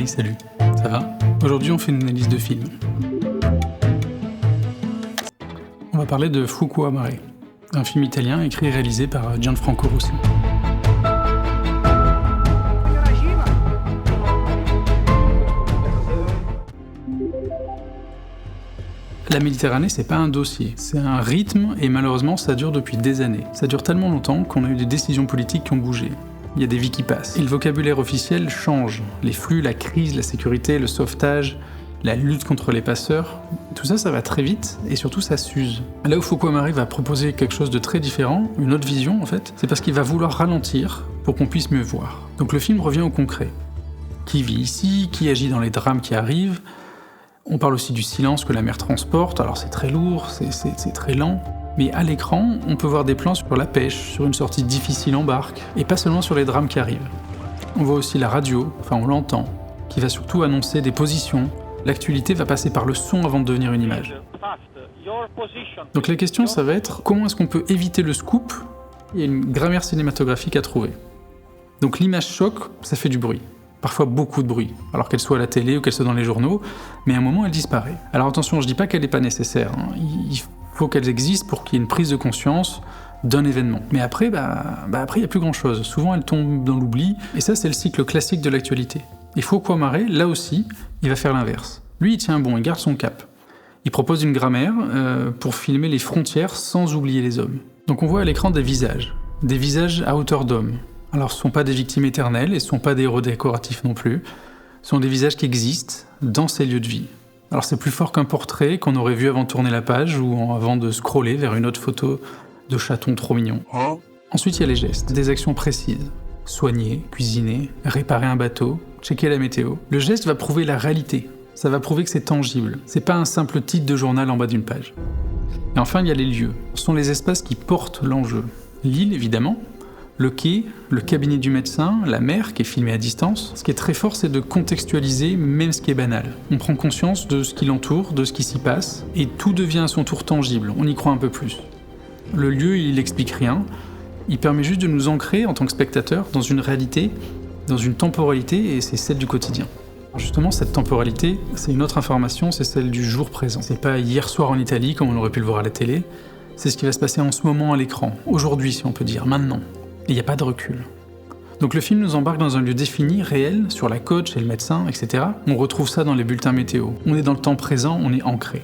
salut, ça va? Aujourd'hui on fait une analyse de film. On va parler de Fuoco a Mare, un film italien écrit et réalisé par Gianfranco Rosi. La Méditerranée, c'est pas un dossier, c'est un rythme et malheureusement ça dure depuis des années. Ça dure tellement longtemps qu'on a eu des décisions politiques qui ont bougé. Il y a des vies qui passent. Et le vocabulaire officiel change. Les flux, la crise, la sécurité, le sauvetage, la lutte contre les passeurs, tout ça, ça va très vite et surtout ça s'use. Là où Fuoco a Mare va proposer quelque chose de très différent, une autre vision en fait, c'est parce qu'il va vouloir ralentir pour qu'on puisse mieux voir. Donc le film revient au concret. Qui vit ici? Qui agit dans les drames qui arrivent? On parle aussi du silence que la mer transporte, alors c'est très lourd, c'est très lent. Mais à l'écran, on peut voir des plans sur la pêche, sur une sortie difficile en barque, et pas seulement sur les drames qui arrivent. On voit aussi la radio, enfin on l'entend, qui va surtout annoncer des positions. L'actualité va passer par le son avant de devenir une image. Donc la question, ça va être comment est-ce qu'on peut éviter le scoop? Il y a une grammaire cinématographique à trouver. Donc l'image choc, ça fait du bruit. Parfois beaucoup de bruit, alors qu'elle soit à la télé ou qu'elle soit dans les journaux, mais à un moment elle disparaît. Alors attention, je dis pas qu'elle n'est pas nécessaire, hein. Il faut qu'elle existe pour qu'il y ait une prise de conscience d'un événement. Mais après, après il n'y a plus grand chose. Souvent elle tombe dans l'oubli, et ça c'est le cycle classique de l'actualité. Et Fuoco a Mare, là aussi, il va faire l'inverse. Lui il tient bon, il garde son cap. Il propose une grammaire pour filmer les frontières sans oublier les hommes. Donc on voit à l'écran des visages à hauteur d'homme. Alors, ce ne sont pas des victimes éternelles et ce ne sont pas des héros décoratifs non plus. Ce sont des visages qui existent dans ces lieux de vie. Alors, c'est plus fort qu'un portrait qu'on aurait vu avant de tourner la page ou avant de scroller vers une autre photo de chaton trop mignon. Ensuite, il y a les gestes, des actions précises. Soigner, cuisiner, réparer un bateau, checker la météo. Le geste va prouver la réalité. Ça va prouver que c'est tangible. C'est pas un simple titre de journal en bas d'une page. Et enfin, il y a les lieux. Ce sont les espaces qui portent l'enjeu. L'île, évidemment. Le quai, le cabinet du médecin, la mer qui est filmée à distance. Ce qui est très fort, c'est de contextualiser même ce qui est banal. On prend conscience de ce qui l'entoure, de ce qui s'y passe, et tout devient à son tour tangible, on y croit un peu plus. Le lieu, il n'explique rien, il permet juste de nous ancrer en tant que spectateurs dans une réalité, dans une temporalité, et c'est celle du quotidien. Alors justement, cette temporalité, c'est une autre information, c'est celle du jour présent. C'est pas hier soir en Italie, comme on aurait pu le voir à la télé, c'est ce qui va se passer en ce moment à l'écran, aujourd'hui si on peut dire, maintenant. Et il n'y a pas de recul. Donc le film nous embarque dans un lieu défini, réel, sur la côte, chez le médecin, etc. On retrouve ça dans les bulletins météo. On est dans le temps présent, on est ancré.